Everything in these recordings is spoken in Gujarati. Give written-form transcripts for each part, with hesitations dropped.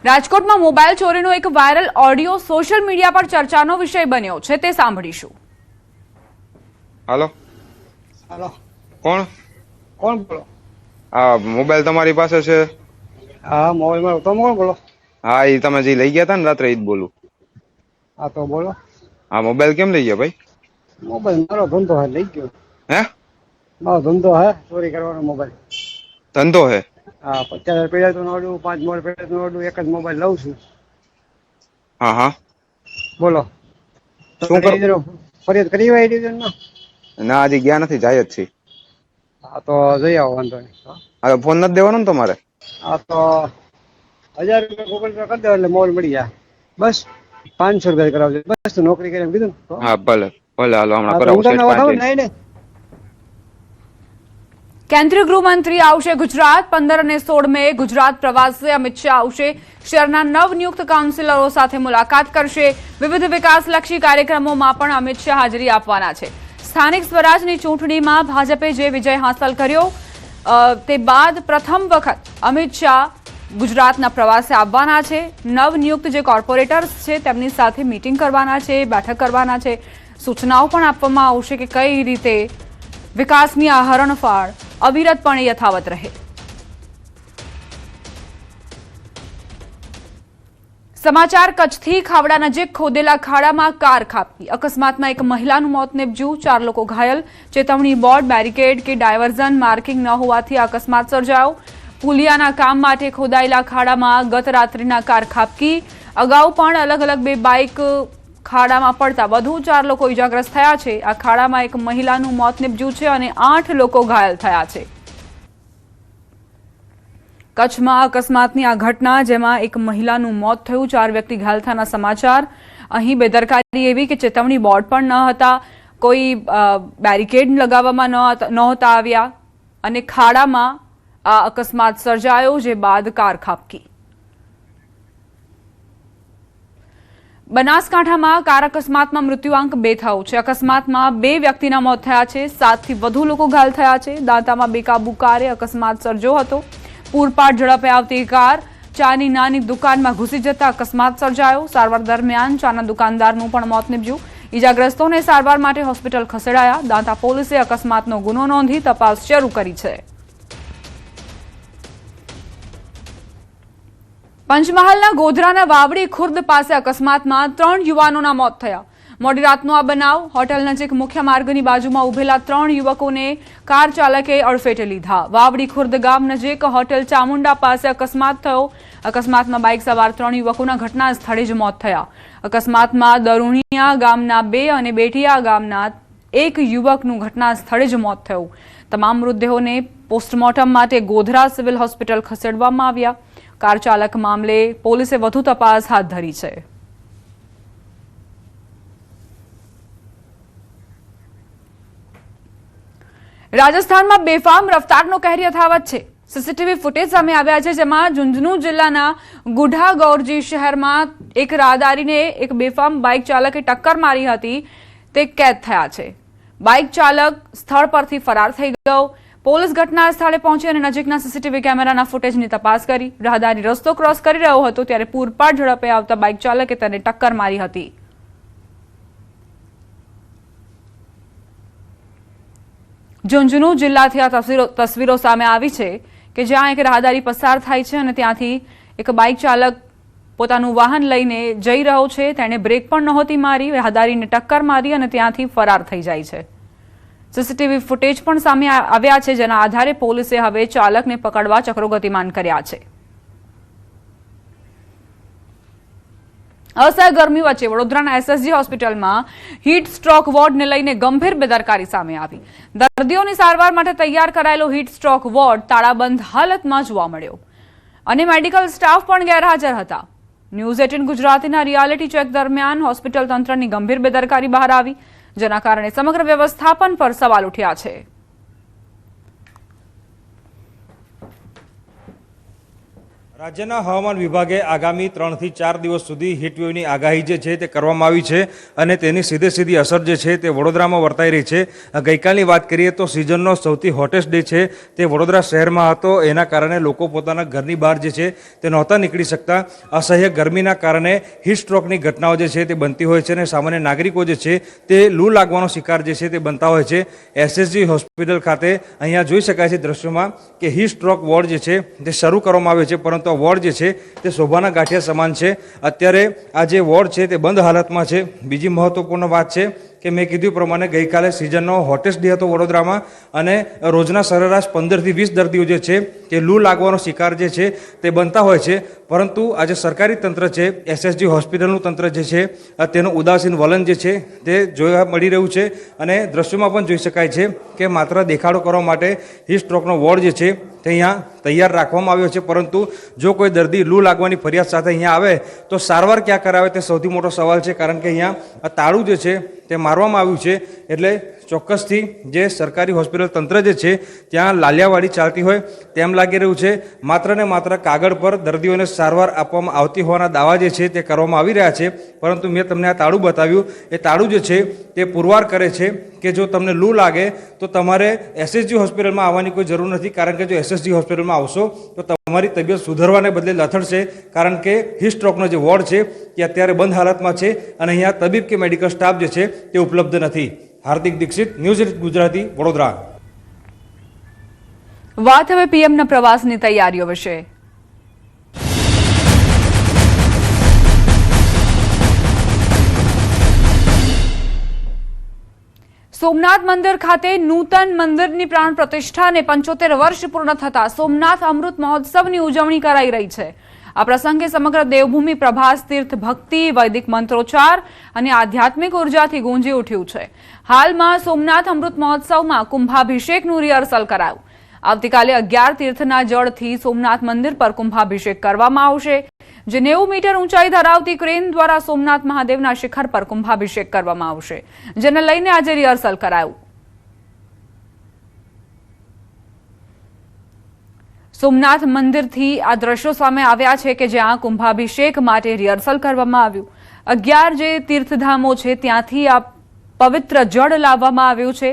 રાજકોટમાં મોબાઈલ ચોરીનો એક વાયરલ ઓડિયો સોશિયલ મીડિયા પર ચર્ચાનો વિષય બન્યો છે, તે સાંભળીશું. હાલો હાલો, કોણ કોણ બોલો? આ મોબાઈલ તમારી પાસે છે? હા, મોબાઈલ મારો. તમે કોણ બોલો? હા, એ તમે જે લઈ ગયા હતા ને રાત્રે, એ જ બોલું. હા, તો બોલો. હા, મોબાઈલ કેમ લઈ ગયા ભાઈ? મોબાઈલ મારો ધંધો હે, લઈ ગયો. હે? મારો ધંધો હે ચોરી કરવાનો મોબાઈલ. ધંધો હે? હા, 50,000 પેડા તો નોડું, 5 મોબાઈલ પેડા તો નોડું, એક જ મોબાઈલ લઉં છું. હા હા, બોલો. શું કરો? ફરિયાદ કરી હોય ડિવિઝન માં? ના, હજી ગયા નથી, જાય જ છે. હા, તો જઈ આવો, વાંધો નહીં. હા, ફોન નથી દેવાનો ને તમારે? હા, તો 1000 રૂપિયા ગૂગલ પે કરી દો એટલે મોબાઈલ મળી જાય. બસ 500 રૂપિયા કરાવજો, બસ. તો નોકરી કરી એમ કીધું ને. હા, ભલે ભલે, હાલો હમણાં હા, તો કરાવું હું તમને સેટ વટાવું 5. નહીં ને. કેન્દ્રીય ગૃહમંત્રી આવશે ગુજરાત. 15 અને 16 મે ગુજરાત પ્રવાસે અમિત શાહ આવશે. શહેરના નવનિયુક્ત કાઉન્સિલરો સાથે મુલાકાત કરશે. વિવિધ વિકાસલક્ષી કાર્યક્રમોમાં પણ અમિત શાહ હાજરી આપવાના છે. સ્થાનિક સ્વરાજની ચૂંટણીમાં ભાજપે જે વિજય હાંસલ કર્યો તે બાદ પ્રથમ વખત અમિત શાહ ગુજરાતના પ્રવાસે આવવાના છે. નવનિયુક્ત જે કોર્પોરેટર્સ છે તેમની સાથે મીટિંગ કરવાના છે, બેઠક કરવાના છે. સૂચનાઓ પણ આપવામાં આવશે કે કઈ રીતે વિકાસની આ હરણફાળ અવિરતપણે યથાવત રહે. સમાચાર કચ્છથી. ખાવડા નજીક ખોદેલા ખાડામાં કાર ખાબકી. અકસ્માતમાં એક મહિલાનું મોત નીપજ્યું, 4 લોકો ઘાયલ. ચેતવણી બોર્ડ, બેરિકેડ કે ડાયવર્ઝન માર્કિંગ ન હોવાથી અકસ્માત સર્જાયો. પુલિયાના કામ માટે ખોદાયેલા ખાડામાં ગત રાત્રિના કાર ખાબકી. અગાઉ પણ અલગ અલગ 2 બાઇક ખાડામાં પડતા વધુ 4 લોકો ઇજાગ્રસ્ત થયા છે. આ ખાડામાં એક મહિલાનું મોત નીપજ્યું છે અને 8 લોકો ઘાયલ થયા છે. કચ્છમાં અકસ્માતની આ ઘટના, જેમાં એક મહિલાનું મોત થયું, 4 વ્યક્તિ ઘાયલ થયાના સમાચાર. અહીં બેદરકારી એવી કે ચેતવણી બોર્ડ પણ ન હતા, કોઈ બેરિકેડ લગાવવામાં નહોતા આવ્યા અને ખાડામાં આ અકસ્માત સર્જાયો, જે બાદ કાર ખાબકી. બનાસકાંઠામાં કાર અકસ્માતમાં મૃત્યુઆંક 2 થયો છે. અકસ્માતમાં 2 વ્યક્તિના મોત થયા છે, 7 થી વધુ લોકો ઘાયલ થયા છે. દાંતામાં બેકાબુ કારે અકસ્માત સર્જ્યો હતો. પૂરપાટ ઝડપે આવતી કાર ચાની નાની દુકાનમાં ઘૂસી જતા અકસ્માત સર્જાયો. સારવાર દરમિયાન ચાના દુકાનદારનું પણ મોત નીપજ્યું. ઇજાગ્રસ્તોને સારવાર માટે હોસ્પિટલ ખસેડાયા. દાંતા પોલીસે અકસ્માતનો ગુનો નોંધી તપાસ શરૂ કરી છે. પંચમહાલના ગોધરાના વાવડી ખુર્દ પાસે અકસ્માતમાં 3 યુવાનોના મોત થયા. મોડી રાતનો આ બનાવ. હોટેલ નજીક મુખ્ય માર્ગની બાજુમાં ઉભેલા 3 યુવકોને કાર ચાલકે અડફેટે લીધા. વાવડી ખુર્દ ગામ નજીક હોટેલ ચામુંડા પાસે અકસ્માત થયો. અકસ્માતમાં બાઇક સવાર 3 યુવકોના ઘટના સ્થળે જ મોત થયા. અકસ્માતમાં દરુણિયા ગામના 2 અને બેઠિયા ગામના 1 યુવકનું ઘટના સ્થળે જ મોત થયું. તમામ મૃતદેહોને પોસ્ટમોર્ટમ માટે ગોધરા સિવિલ હોસ્પિટલ ખસેડવામાં આવ્યા. કાર ચાલક મામલે પોલીસે વધુ તપાસ હાથ ધરી છે. રાજસ્થાનમાં બેફામ રફતારનો કહેર યથાવત છે. સીસીટીવી ફૂટેજ સામે આવ્યા છે, જેમાં ઝુંઝુનુ જિલ્લાના ગુઢા ગૌરજી શહેરમાં એક રાહદારીને એક બેફામ બાઇક ચાલકે ટક્કર મારી હતી, તે કેદ થયા છે. બાઇક ચાલક સ્થળ પરથી ફરાર થઈ ગયો. પોલીસ ઘટના સ્થળે પહોંચી અને નજીકના સીસીટીવી કેમેરાના ફૂટેજની તપાસ કરી. રાહદારી રસ્તો ક્રોસ કરી રહ્યો હતો ત્યારે પૂરપાટ ઝડપે આવતા બાઇક ચાલકે તેને ટક્કર મારી હતી. ઝુંઝુનુ જિલ્લાથી આ તસવીરો સામે આવી છે કે જ્યાં એક રાહદારી પસાર થાય છે અને ત્યાંથી એક બાઇક ચાલક પોતાનું વાહન લઈને જઈ રહ્યો છે. તેણે બ્રેક પણ નહોતી મારી, રાહદારીને ટક્કર મારી અને ત્યાંથી ફરાર થઈ જાય છે. સીસીટીવી ફૂટેજ પણ સામે આવ્યા છે, જેના આધારે પોલીસે હવે ચાલકને પકડવા ચક્રો ગતિમાન કર્યા છે. અસહ્ય ગરમી વચ્ચે વડોદરાના એસએસજી હોસ્પિટલમાં હીટ સ્ટ્રોક વોર્ડને લઈને ગંભીર બેદરકારી સામે આવી. દર્દીઓની સારવાર માટે તૈયાર કરાયેલો હીટ સ્ટ્રોક વોર્ડ તાળાબંધ હાલતમાં જોવા મળ્યો અને મેડિકલ સ્ટાફ પણ ગેરહાજર હતા. ન્યૂઝ 18 ગુજરાતીના રિયાલિટી ચેક દરમિયાન હોસ્પિટલ તંત્રની ગંભીર બેદરકારી બહાર આવી, જેના કારણે સમગ્ર વ્યવસ્થાપન પર સવાલ ઉઠ્યા છે. રાજ્યના હવામાન વિભાગે આગામી 3 થી 4 દિવસ સુધી હીટવેવની આગાહી જે છે તે કરવામાં આવી છે અને તેની સીધી અસર જે છે તે વડોદરામાં વર્તાઈ રહી છે. ગઈકાલની વાત કરીએ તો સિઝનનો સૌથી હોટેસ્ટ ડે છે તે વડોદરા શહેરમાં હતો. એના કારણે લોકો પોતાના ઘરની બહાર જે છે તે નહોતા નીકળી શકતા. અસહ્ય ગરમીના કારણે હીટ સ્ટ્રોકની ઘટનાઓ જે છે તે બનતી હોય છે અને સામાન્ય નાગરિકો જે છે તે લૂ લાગવાનો શિકાર જે છે તે બનતા હોય છે. SSG હોસ્પિટલ ખાતે અહીંયા જોઈ શકાય છે દ્રશ્યોમાં કે હીટ સ્ટ્રોક વોર્ડ જે છે તે શરૂ કરવામાં આવ્યો છે, પરંતુ વોર્ડ જે છે તે શોભાના ગાંઠિયા સમાન છે. અત્યારે આ જે વોર્ડ છે તે બંધ હાલતમાં છે. બીજી મહત્વપૂર્ણ વાત છે કે મેં કીધું પ્રમાણે ગઈકાલે સિઝનનો હોટેસ્ટ ડે હતો વડોદરામાં અને રોજના સરેરાશ 15 થી 20 દર્દીઓ જે છે તે લૂ લાગવાનો શિકાર જે છે તે બનતા હોય છે. પરંતુ આજે સરકારી તંત્ર છે, SSG હોસ્પિટલનું તંત્ર જે છે તેનું ઉદાસીન વલણ જે છે તે જોવા મળી રહ્યું છે અને દ્રશ્યોમાં પણ જોઈ શકાય છે કે માત્ર દેખાડો કરવા માટે હીટ સ્ટ્રોકનો વોર્ડ જે છે તે અહીંયા તૈયાર રાખવામાં આવ્યો છે. પરંતુ જો કોઈ દર્દી લૂ લાગવાની ફરિયાદ સાથે અહીંયા આવે તો સારવાર ક્યાં કરાવે તે સૌથી મોટો સવાલ છે, કારણ કે અહીંયા આ તાળું જે છે તે મારવામાં આવ્યું છે. એટલે ચોક્કસથી જે સરકારી હોસ્પિટલ તંત્ર જે છે ત્યાં લાલિયાવાડી ચાલતી હોય તેમ લાગી રહ્યું છે. માત્ર ને માત્ર કાગળ પર દર્દીઓને સારવાર આપવામાં આવતી હોવાના દાવા જે છે તે કરવામાં આવી રહ્યા છે. પરંતુ મેં તમને આ તાળું બતાવ્યું, એ તાળું જે છે તે પુરવાર કરે છે કે જો તમને લૂ લાગે તો તમારે SSG હોસ્પિટલમાં આવવાની કોઈ જરૂર નથી, કારણ કે જો SSG હોસ્પિટલમાં આવશો તો તમારી તબિયત સુધરવાને બદલે લથડશે, કારણ કે હીટ સ્ટ્રોકનો જે વોર્ડ છે તે અત્યારે બંધ હાલતમાં છે અને અહીંયા તબીબ કે મેડિકલ સ્ટાફ જે છે તે ઉપલબ્ધ નથી. હાર્દિક દીક્ષિત, ન્યૂઝ 8 ગુજરાતી, વડોદરા. વાત હવે પીએમના પ્રવાસની તૈયારીઓ વિશે. સોમનાથ મંદિર ખાતે નૂતન મંદિરની પ્રાણ પ્રતિષ્ઠાને 75 વર્ષ પૂર્ણ થતા સોમનાથ અમૃત મહોત્સવની ઉજવણી કરાઈ રહી છે. આ પ્રસંગે સમગ્ર દેવભૂમિ પ્રભાસ તીર્થ ભક્તિ, વૈદિક મંત્રોચ્ચાર અને આધ્યાત્મિક ઉર્જાથી ગુંજી ઉઠ્યું છે. હાલમાં સોમનાથ અમૃત મહોત્સવમાં કુંભાભિષેકનું રિહર્સલ કરાયું. આવતીકાલે 11 તીર્થના જળથી સોમનાથ મંદિર પર કુંભાભિષેક કરવામાં આવશે, જે 90 મીટર ઊંચાઈ ધરાવતી ક્રેન દ્વારા સોમનાથ મહાદેવના શિખર પર કુંભાભિષેક કરવામાં આવશે, જેને લઈને આજે રિહર્સલ કરાયું. સોમનાથ મંદિરથી આ દ્રશ્યો સામે આવ્યા છે કે જ્યાં કુંભાભિષેક માટે રિહર્સલ કરવામાં આવ્યું. 11 જે તીર્થધામો છે ત્યાંથી આ પવિત્ર જળ લાવવામાં આવ્યું છે.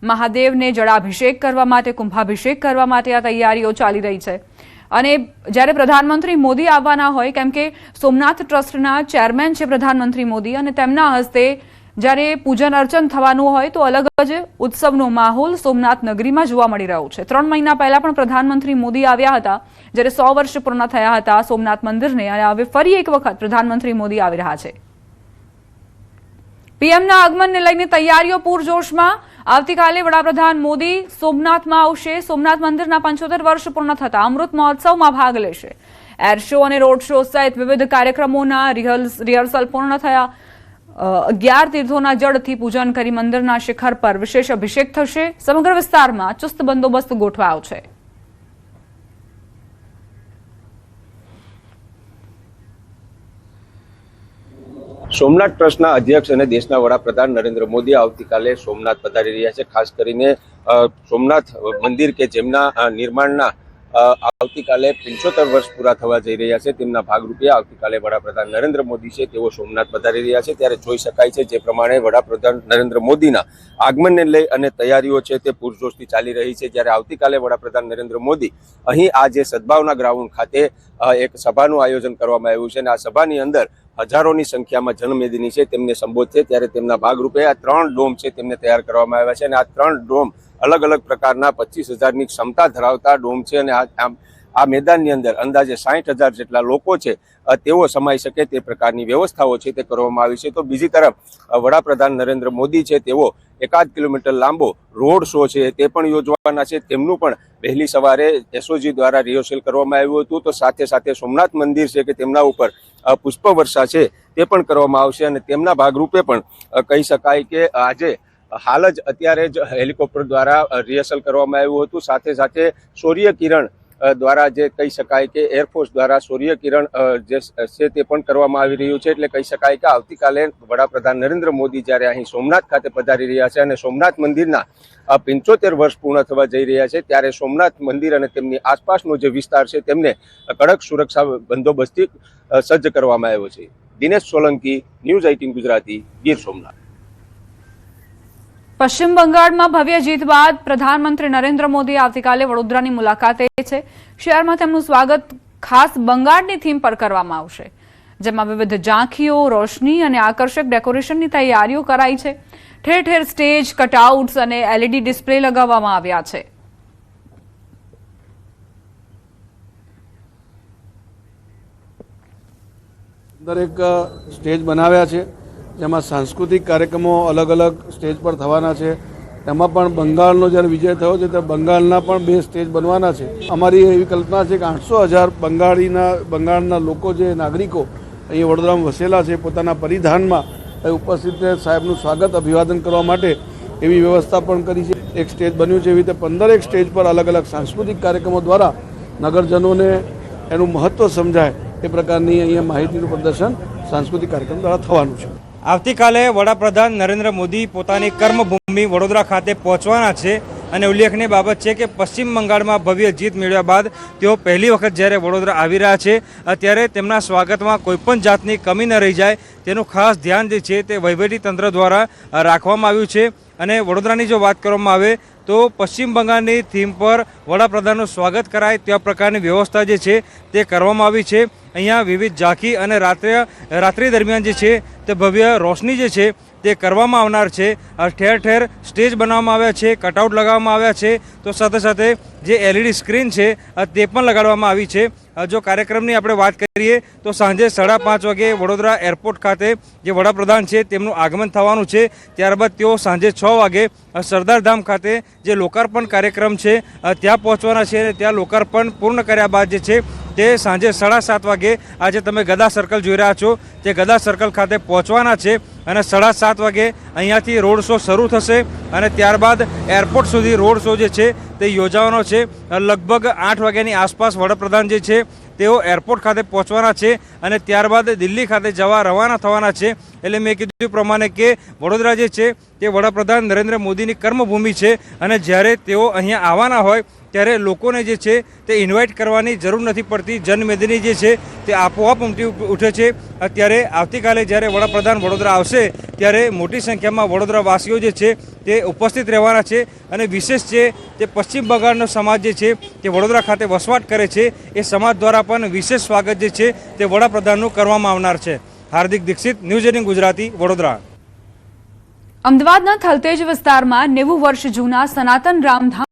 મહાદેવને જળાભિષેક કરવા માટે, કુંભાભિષેક કરવા માટે આ તૈયારીઓ ચાલી રહી છે. અને જ્યારે પ્રધાનમંત્રી મોદી આવવાના હોય, કેમ કે સોમનાથ ટ્રસ્ટના ચેરમેન છે પ્રધાનમંત્રી મોદી, અને તેમના હસ્તે જ્યારે પૂજન અર્ચન થવાનું હોય તો અલગ જ ઉત્સવનો માહોલ સોમનાથ નગરીમાં જોવા મળી રહ્યો છે. 3 મહિના પહેલા પણ પ્રધાનમંત્રી મોદી આવ્યા હતા જ્યારે 100 વર્ષ પૂર્ણ થયા હતા સોમનાથ મંદિરને, અને હવે ફરી એક વખત પ્રધાનમંત્રી મોદી આવી રહ્યા છે. પીએમના આગમનને લઈને તૈયારીઓ પૂરજોશમાં. આવતીકાલે વડાપ્રધાન મોદી સોમનાથમાં આવશે. સોમનાથ મંદિરના 75 વર્ષ પૂર્ણ થતા અમૃત મહોત્સવમાં ભાગ લેશે. એર શો અને રોડ શો સહિત વિવિધ કાર્યક્રમોના રિહર્સલ પૂર્ણ થયા. 11 તીર્થોના જળથી પૂજન કરી મંદિરના શિખર પર વિશેષ અભિષેક થશે. સમગ્ર વિસ્તારમાં ચુસ્ત બંદોબસ્ત ગોઠવાયો છે. સોમનાથ ટ્રસ્ટના અધ્યક્ષ અને દેશના વડાપ્રધાન નરેન્દ્ર મોદી આવતીકાલે સોમનાથ પધારી રહ્યા છે. ખાસ કરીને સોમનાથ મંદિર કે જેમના નિર્માણના આવતીકાલે 75 વર્ષ પૂરા થવા જઈ રહ્યા છે, તેમના ભાગરૂપે આવતીકાલે વડાપ્રધાન નરેન્દ્ર મોદી છે તેઓ સોમનાથ પધારી રહ્યા છે. ત્યારે જોઈ શકાય છે જે પ્રમાણે વડાપ્રધાન નરેન્દ્ર મોદીના આગમનને લઈ અને તૈયારીઓ છે તે પૂરજોશથી ચાલી રહી છે. જ્યારે આવતીકાલે વડાપ્રધાન નરેન્દ્ર મોદી અહીં આ જે સદભાવના ગ્રાઉન્ડ ખાતે એક સભાનું આયોજન કરવામાં આવ્યું છે અને આ સભાની અંદર હજારોની સંખ્યામાં જનમેદની છે તેમને સંબોધશે. ત્યારે તેમના ભાગરૂપે આ 3 ડોમ છે તેમને તૈયાર કરવામાં આવ્યા છે અને આ 3 ડોમ અલગ અલગ પ્રકારના 25,000ની ક્ષમતા ધરાવતા ડોમ છે અને આ મેદાનની અંદર અંદાજે 60,000 જેટલા લોકો છે તેઓ સમાઈ શકે તે પ્રકારની વ્યવસ્થાઓ છે તે કરવામાં આવી છે. તો બીજી તરફ વડાપ્રધાન નરેન્દ્ર મોદી છે તેઓ 1.5 કિલોમીટર લાંબો રોડ શો છે તે પણ યોજવાના છે. તેમનું પણ વહેલી સવારે SOG દ્વારા રિહર્સલ કરવામાં આવ્યું હતું. તો સાથે સાથે સોમનાથ મંદિર છે કે તેમના ઉપર પુષ્પવર્ષા છે તે પણ કરવામાં આવશે અને તેમના ભાગરૂપે પણ કહી શકાય કે આજે હાલ જ અત્યારે જ હેલિકોપ્ટર દ્વારા રિહર્સલ કરવામાં આવ્યું હતું. સાથે સાથે સૂર્ય કિરણ દ્વારા જે કહી શકાય કે એરફોર્સ દ્વારા સૂર્યકિરણ જે છે તે પણ કરવામાં આવી રહ્યું છે. એટલે કહી શકાય કે આવતીકાલે વડાપ્રધાન નરેન્દ્ર મોદી જ્યારે અહીં સોમનાથ ખાતે પધારી રહ્યા છે અને સોમનાથ મંદિરના 75 વર્ષ પૂર્ણ થવા જઈ રહ્યા છે, ત્યારે સોમનાથ મંદિર અને તેમની આસપાસનો જે વિસ્તાર છે તેમને કડક સુરક્ષા બંદોબસ્તથી સજ્જ કરવામાં આવ્યો છે. દિનેશ સોલંકી, ન્યૂઝ 18 ગુજરાતી, ગીર સોમનાથ. પશ્ચિમ બંગાળમાં ભવ્ય જીત બાદ પ્રધાનમંત્રી નરેન્દ્ર મોદી આવતીકાલે વડોદરાની મુલાકાતે છે. શહેરમાં તેમનું સ્વાગત ખાસ બંગાળની થીમ પર કરવામાં આવશે, જેમાં વિવિધ ઝાંખીઓ, રોશની અને આકર્ષક ડેકોરેશનની તૈયારીઓ કરાઈ છે. ઠેર ઠેર સ્ટેજ, કટઆઉટ્સ અને LED ડિસ્પ્લે લગાવવામાં આવ્યા છે. દરેક સ્ટેજ બનાવ્યા છે, જેમાં સાંસ્કૃતિક કાર્યક્રમો અલગ અલગ સ્ટેજ પર થવાના છે. એમાં પણ બંગાળનો જ્યારે વિજય થયો છે ત્યારે બંગાળના પણ 2 સ્ટેજ બનવાના છે. અમારી એવી કલ્પના છે કે 800,000 બંગાળના લોકો, જે નાગરિકો અહીં વડોદરામાં વસેલા છે, પોતાના પરિધાનમાં ઉપસ્થિત સાહેબનું સ્વાગત, અભિવાદન કરવા માટે એવી વ્યવસ્થા પણ કરી છે. એક સ્ટેજ બન્યું છે. એવી રીતે 15 સ્ટેજ પર અલગ અલગ સાંસ્કૃતિક કાર્યક્રમો દ્વારા નગરજનોને એનું મહત્ત્વ સમજાય એ પ્રકારની અહીંયા માહિતીનું પ્રદર્શન સાંસ્કૃતિક કાર્યક્રમ દ્વારા થવાનું છે. આવતીકાલે વડાપ્રધાન નરેન્દ્ર મોદી પોતાની કર્મભૂમિ વડોદરા ખાતે પહોંચવાના છે અને ઉલ્લેખનીય બાબત છે કે પશ્ચિમ બંગાળમાં ભવ્ય જીત મેળવ્યા બાદ તેઓ પહેલી વખત જ્યારે વડોદરા આવી રહ્યા છે, ત્યારે તેમના સ્વાગતમાં કોઈપણ જાતની કમી ન રહી જાય તેનું ખાસ ધ્યાન જે છે તે વહીવટીતંત્ર દ્વારા રાખવામાં આવ્યું છે. અને વડોદરાની જો વાત કરવામાં આવે તો પશ્ચિમ બંગાળની થીમ પર વડાપ્રધાનનું સ્વાગત કરાય તેવા પ્રકારની વ્યવસ્થા જે છે તે કરવામાં આવી છે. અહીંયા વિવિધ ઝાંખી અને રાત્રિ દરમિયાન જે છે તે ભવ્ય રોશની જે છે તે કરવામાં આવનાર છે. ઠેર ઠેર સ્ટેજ બનાવવામાં આવ્યા છે, કટઆઉટ લગાવવામાં આવ્યા છે, તો સાથે સાથે જે LED સ્ક્રીન છે તે પણ લગાડવામાં આવી છે. જો કાર્યક્રમની આપણે વાત કરીએ તો સાંજે 5:30 વાગે વડોદરા એરપોર્ટ ખાતે જે વડાપ્રધાન છે તેમનું આગમન થવાનું છે. ત્યારબાદ તેઓ સાંજે 6 વાગે સરદારધામ ખાતે જે લોકાર્પણ કાર્યક્રમ છે ત્યાં પહોંચવાના છે. અને ત્યાં લોકાર્પણ પૂર્ણ કર્યા બાદ જે છે તે સાંજે 7:30 વાગે આજે તમે ગદા સર્કલ જોઈ રહ્યા છો તે ગદા સર્કલ ખાતે પહોંચવાના છે. અને 7:30 વાગે અહીંયાથી રોડ શો શરૂ થશે અને ત્યારબાદ એરપોર્ટ સુધી રોડ શો જે છે તે યોજાવાનો છે. લગભગ 8 વાગ્યાની આસપાસ વડાપ્રધાન જે છે તેઓ એરપોર્ટ ખાતે પહોંચવાના છે અને ત્યારબાદ દિલ્હી ખાતે જવા રવાના થવાના છે. એટલે મેં કીધું પ્રમાણે કે વડોદરા જે છે તે વડાપ્રધાન નરેન્દ્ર મોદીની કર્મભૂમિ છે અને જ્યારે તેઓ અહીંયા આવવાના હોય ત્યારે લોકોને જે છે તે ઇન્વાઇટ કરવાની જરૂર નથી પડતી. જનમેદની જે છે તે આપોઆપ ઉમટી ઉઠે છે. અત્યારે આવતીકાલે જ્યારે વડાપ્રધાન વડોદરા આવશે ત્યારે મોટી સંખ્યામાં વડોદરાવાસીઓ જે છે તે ઉપસ્થિત રહેવાના છે. અને વિશેષ છે તે પશ્ચિમ બંગાળનો સમાજ જે છે તે વડોદરા ખાતે વસવાટ કરે છે, એ સમાજ દ્વારા પણ વિશેષ સ્વાગત જે છે તે વડાપ્રધાનનું કરવામાં આવનાર છે. હાર્દિક દીક્ષિત, ન્યૂઝ 18 ગુજરાતી, વડોદરા. અમદાવાદના થલતેજ વિસ્તારમાં 90 વર્ષ જૂના સનાતન રામધામ